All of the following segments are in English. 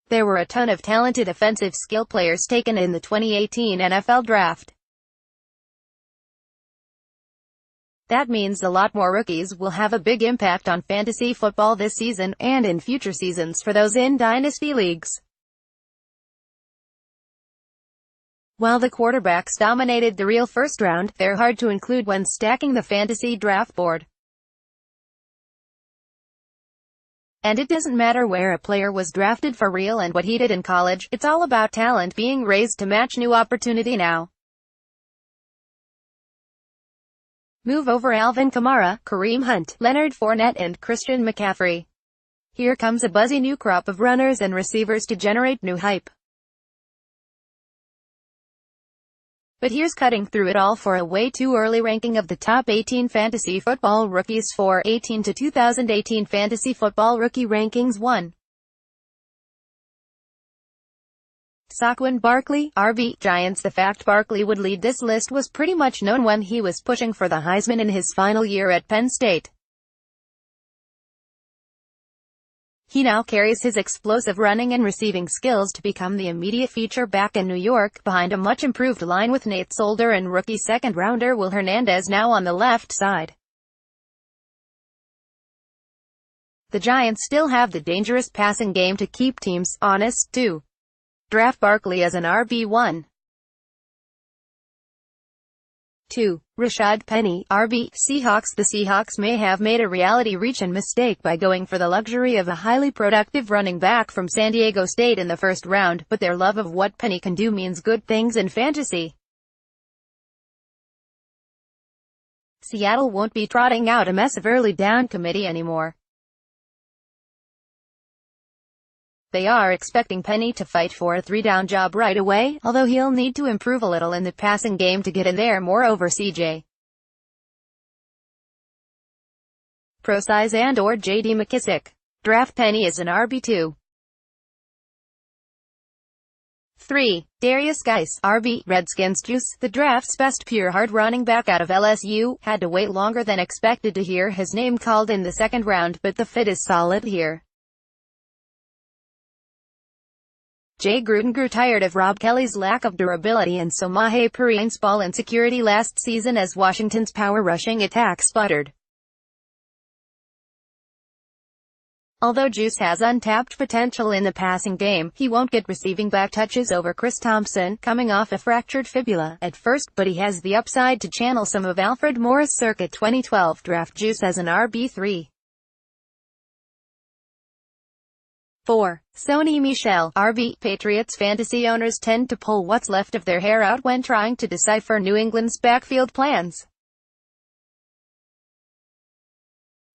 There were a ton of talented offensive skill players taken in the 2018 NFL Draft. That means a lot more rookies will have a big impact on fantasy football this season, and in future seasons for those in dynasty leagues. While the quarterbacks dominated the real first round, they're hard to include when stacking the fantasy draft board. And it doesn't matter where a player was drafted for real and what he did in college, it's all about talent being raised to match new opportunity now. Move over Alvin Kamara, Kareem Hunt, Leonard Fournette and Christian McCaffrey. Here comes a buzzy new crop of runners and receivers to generate new hype. But here's cutting through it all for a way too early ranking of the top 18 fantasy football rookies for 18 to 2018 Fantasy Football Rookie Rankings 1. Saquon Barkley, RB, Giants. The fact Barkley would lead this list was pretty much known when he was pushing for the Heisman in his final year at Penn State. He now carries his explosive running and receiving skills to become the immediate feature back in New York, behind a much-improved line with Nate Solder and rookie second-rounder Will Hernandez now on the left side. The Giants still have the dangerous passing game to keep teams honest, too. Draft Barkley as an RB1. 2. Rashad Penny, RB, Seahawks. The Seahawks may have made a reality reach and mistake by going for the luxury of a highly productive running back from San Diego State in the first round, but their love of what Penny can do means good things in fantasy. Seattle won't be trotting out a mess of early down committee anymore. They are expecting Penny to fight for a three-down job right away, although he'll need to improve a little in the passing game to get in there. Moreover, CJ Prosize and or J.D. McKissick. Draft Penny as an RB2. 3. Darius Geis, RB, Redskins. Juice, the draft's best pure hard running back out of LSU, had to wait longer than expected to hear his name called in the second round, but the fit is solid here. Jay Gruden grew tired of Rob Kelly's lack of durability and Samaje Perine's ball insecurity last season as Washington's power rushing attack sputtered. Although Juice has untapped potential in the passing game, he won't get receiving back touches over Chris Thompson, coming off a fractured fibula, at first, but he has the upside to channel some of Alfred Morris' circa 2012. Draft Juice as an RB3. 4. Sony Michel, RB. Patriots fantasy owners tend to pull what's left of their hair out when trying to decipher New England's backfield plans.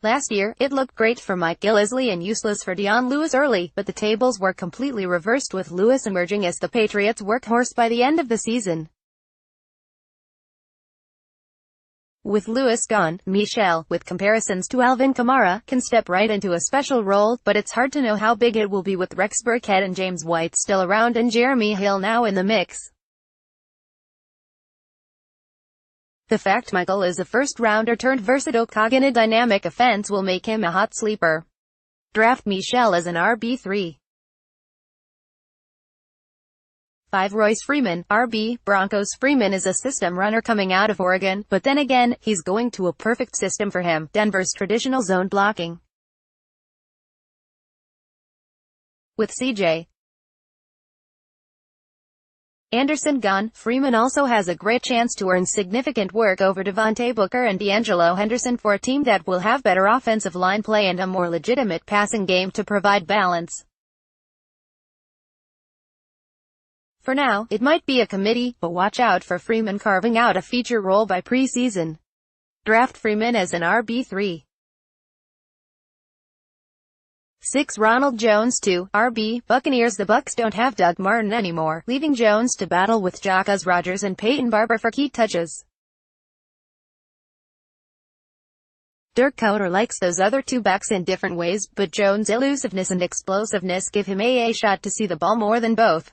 Last year, it looked great for Mike Gillislee and useless for Dion Lewis early, but the tables were completely reversed with Lewis emerging as the Patriots' workhorse by the end of the season. With Lewis gone, Michel, with comparisons to Alvin Kamara, can step right into a special role, but it's hard to know how big it will be with Rex Burkhead and James White still around and Jeremy Hill now in the mix. The fact Michael is a first-rounder turned versatile cog in a dynamic offense will make him a hot sleeper. Draft Michel as an RB3. 5. Royce Freeman, RB, Broncos. Freeman is a system runner coming out of Oregon, but then again, he's going to a perfect system for him, Denver's traditional zone blocking. With C.J. Anderson gone, Freeman also has a great chance to earn significant work over Devontae Booker and D'Angelo Henderson for a team that will have better offensive line play and a more legitimate passing game to provide balance. For now, it might be a committee, but watch out for Freeman carving out a feature role by preseason. Draft Freeman as an RB3. 6. Ronald Jones 2, RB, Buccaneers. The Bucs don't have Doug Martin anymore, leaving Jones to battle with Jacques Rodgers and Peyton Barber for key touches. Dirk Koetter likes those other two backs in different ways, but Jones' elusiveness and explosiveness give him a shot to see the ball more than both.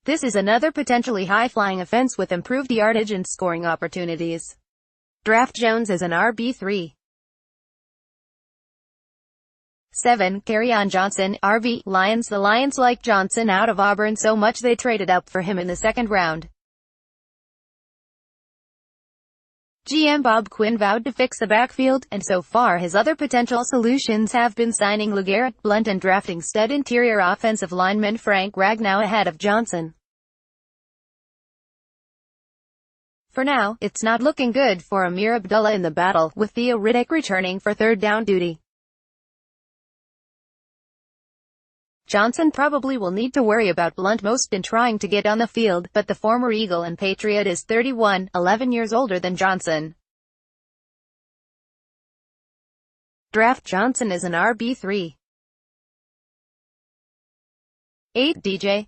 This is another potentially high-flying offense with improved yardage and scoring opportunities. Draft Jones as an RB3. 7. Kerryon Johnson, RB, Lions. The Lions like Johnson out of Auburn so much they traded up for him in the second round. GM Bob Quinn vowed to fix the backfield, and so far his other potential solutions have been signing LeGarrette Blount and drafting stud interior offensive lineman Frank Ragnow ahead of Johnson. For now, it's not looking good for Amir Abdullah in the battle, with Theo Riddick returning for third down duty. Johnson probably will need to worry about Blount most in trying to get on the field, but the former Eagle and Patriot is 31, 11 years older than Johnson. Draft Johnson as an RB3. 8. DJ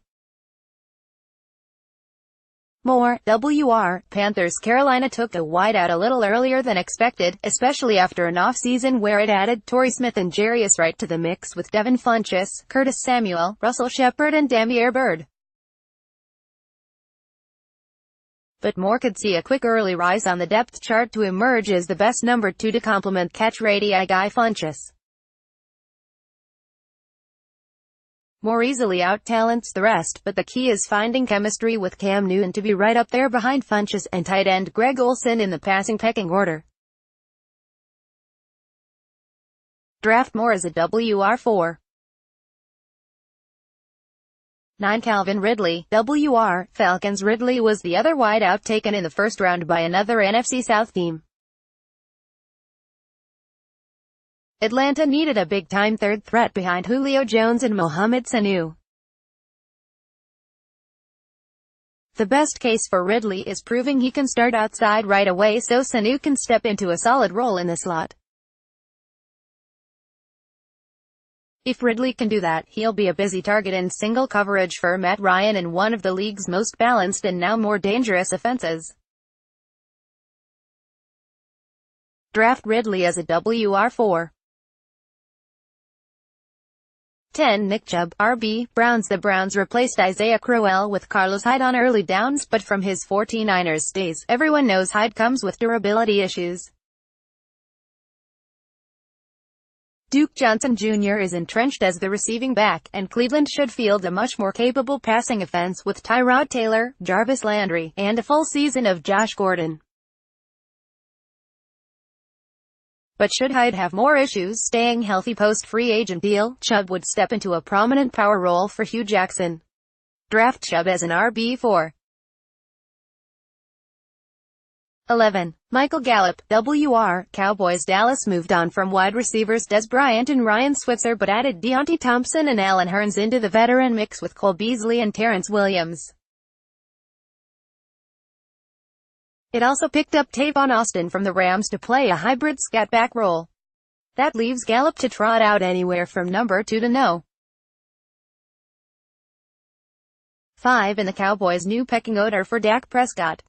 Moore, WR, Panthers. Carolina took a wideout a little earlier than expected, especially after an off-season where it added Torrey Smith and Jarius Wright to the mix with Devin Funchess, Curtis Samuel, Russell Shepard and Damiere Byrd. But Moore could see a quick early rise on the depth chart to emerge as the best number 2 to complement catch radii guy Funchess. Moore easily out-talents the rest, but the key is finding chemistry with Cam Newton to be right up there behind Funchess and tight end Greg Olsen in the passing pecking order. Draft Moore as a WR4. 9. Calvin Ridley, WR, Falcons. Ridley was the other wideout taken in the first round by another NFC South team. Atlanta needed a big-time third threat behind Julio Jones and Mohamed Sanu. The best case for Ridley is proving he can start outside right away so Sanu can step into a solid role in the slot. If Ridley can do that, he'll be a busy target in single coverage for Matt Ryan in one of the league's most balanced and now more dangerous offenses. Draft Ridley as a WR4. 10. Nick Chubb, RB, Browns. The Browns replaced Isaiah Crowell with Carlos Hyde on early downs, but from his 49ers days, everyone knows Hyde comes with durability issues. Duke Johnson Jr. is entrenched as the receiving back, and Cleveland should field a much more capable passing offense with Tyrod Taylor, Jarvis Landry, and a full season of Josh Gordon. But should Hyde have more issues staying healthy post-free agent deal, Chubb would step into a prominent power role for Hugh Jackson. Draft Chubb as an RB4. 11. Michael Gallup, WR, Cowboys. Dallas moved on from wide receivers Des Bryant and Ryan Switzer but added Deontay Thompson and Allen Hurns into the veteran mix with Cole Beasley and Terrence Williams. It also picked up Tavon Austin from the Rams to play a hybrid scat-back role. That leaves Gallup to trot out anywhere from number 2 to no. 5. In the Cowboys' new pecking order for Dak Prescott.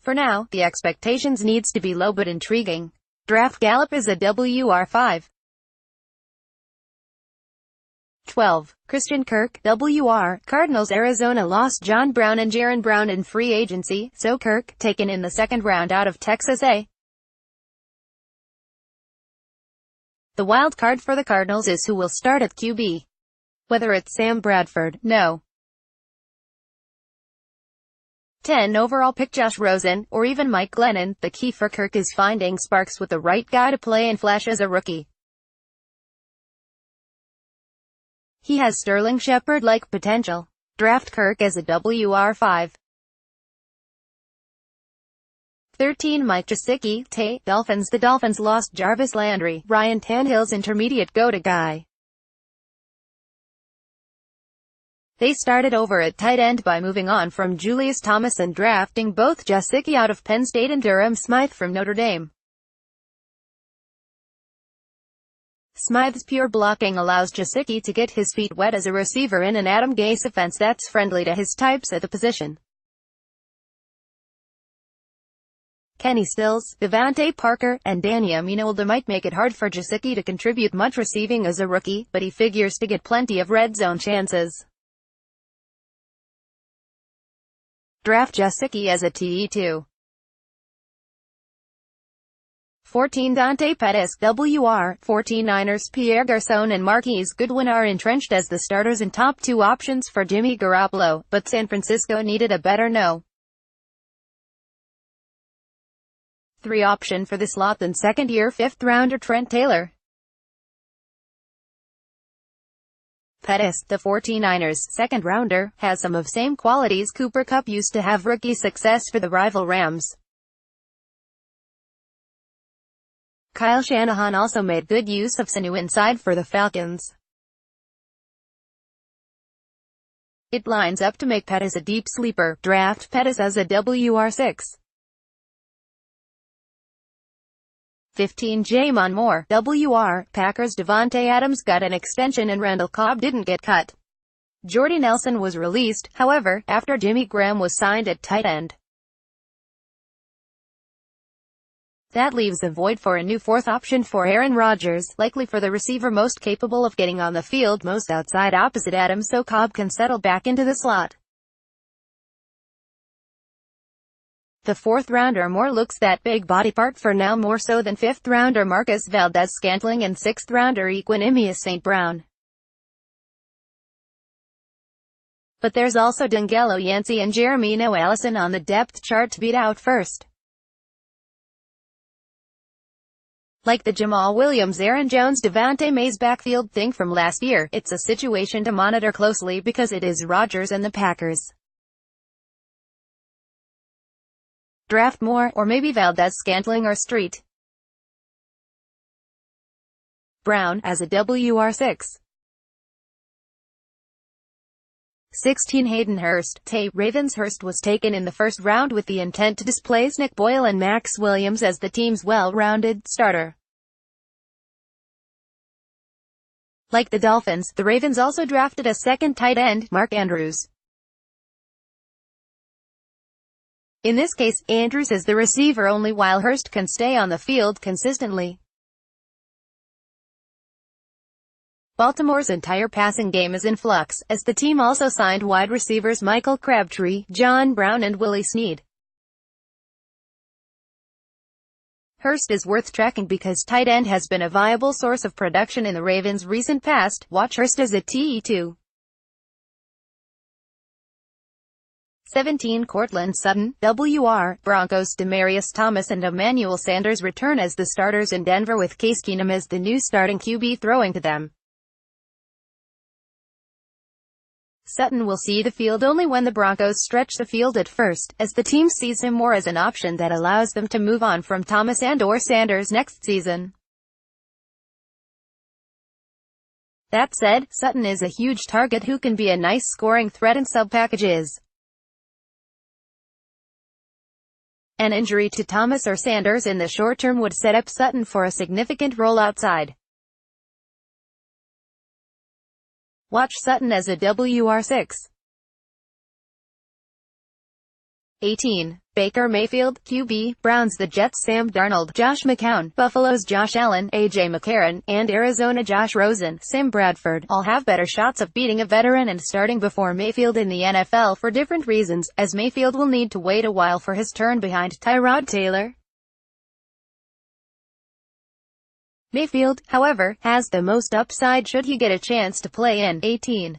For now, the expectations needs to be low but intriguing. Draft Gallup as a WR5. 12. Christian Kirk, WR, Cardinals. Arizona lost John Brown and Jaron Brown in free agency, so Kirk, taken in the second round out of Texas A. The wild card for the Cardinals is who will start at QB. Whether it's Sam Bradford, no. 10. Overall pick Josh Rosen, or even Mike Glennon. The key for Kirk is finding sparks with the right guy to play and flash as a rookie. He has Sterling Shepard-like potential. Draft Kirk as a WR5. 13. Mike Gesicki, Dolphins. The Dolphins lost Jarvis Landry, Ryan Tannehill's intermediate go-to guy. They started over at tight end by moving on from Julius Thomas and drafting both Gesicki out of Penn State and Durham Smythe from Notre Dame. Smythe's pure blocking allows Gesicki to get his feet wet as a receiver in an Adam Gase offense that's friendly to his types at the position. Kenny Stills, Devontae Parker, and Danny Amendola might make it hard for Gesicki to contribute much receiving as a rookie, but he figures to get plenty of red zone chances. Draft Gesicki as a TE2. 14 Dante Pettis, WR. 14 Niners Pierre Garçon and Marquise Goodwin are entrenched as the starters and top two options for Jimmy Garoppolo, but San Francisco needed a better no. 3 option for the slot than second-year fifth-rounder Trent Taylor. Pettis, the 49ers' second-rounder, has some of same qualities Cooper Kupp used to have rookie success for the rival Rams. Kyle Shanahan also made good use of Sanu inside for the Falcons. It lines up to make Pettis a deep sleeper. Draft Pettis as a WR6. 15 Jamon Moore, WR. Packers Devontae Adams got an extension and Randall Cobb didn't get cut. Jordy Nelson was released, however, after Jimmy Graham was signed at tight end. That leaves a void for a new fourth option for Aaron Rodgers, likely for the receiver most capable of getting on the field most outside opposite Adams so Cobb can settle back into the slot. The fourth-rounder Moore looks that big body part for now more so than fifth-rounder Marcus Valdes-Scantling and sixth-rounder Equanimeous St. Brown. But there's also D'Angelo Yancey and Jeremino Allison on the depth chart to beat out first. Like the Jamal Williams, Aaron Jones, Devante Mays backfield thing from last year, it's a situation to monitor closely because it is Rodgers and the Packers. Draft Moore, or maybe Valdes-Scantling or Street Brown, as a WR6. 16 Hayden Hurst, Ravens. Hurst was taken in the first round with the intent to displace Nick Boyle and Max Williams as the team's well-rounded starter. Like the Dolphins, the Ravens also drafted a second tight end, Mark Andrews. In this case, Andrews is the receiver only while Hurst can stay on the field consistently. Baltimore's entire passing game is in flux, as the team also signed wide receivers Michael Crabtree, John Brown and Willie Snead. Hurst is worth tracking because tight end has been a viable source of production in the Ravens' recent past. Watch Hurst as a TE2. 17 Courtland Sutton, WR. Broncos. Demaryius Thomas and Emmanuel Sanders return as the starters in Denver with Case Keenum as the new starting QB throwing to them. Sutton will see the field only when the Broncos stretch the field at first, as the team sees him more as an option that allows them to move on from Thomas and/or Sanders next season. That said, Sutton is a huge target who can be a nice scoring threat in sub-packages. An injury to Thomas or Sanders in the short term would set up Sutton for a significant role outside. Watch Sutton as a WR6. 18. Baker Mayfield, QB, Browns. The Jets. Sam Darnold, Josh McCown, Buffalo's Josh Allen, A.J. McCarron, and Arizona Josh Rosen, Sam Bradford, all have better shots of beating a veteran and starting before Mayfield in the NFL for different reasons, as Mayfield will need to wait a while for his turn behind Tyrod Taylor. Mayfield, however, has the most upside should he get a chance to play in 18.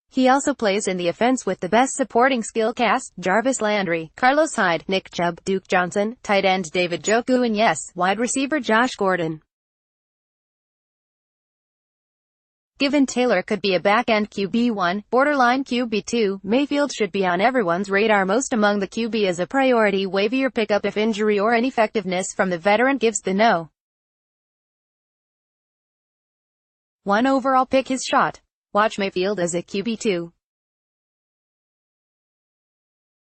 He also plays in the offense with the best supporting skill cast: Jarvis Landry, Carlos Hyde, Nick Chubb, Duke Johnson, tight end David Njoku and yes, wide receiver Josh Gordon. Given Taylor could be a back-end QB1, borderline QB2, Mayfield should be on everyone's radar. Most among the QB as a priority waiver pickup if injury or ineffectiveness from the veteran gives the no. 1 overall pick his shot. Watch Mayfield as a QB2.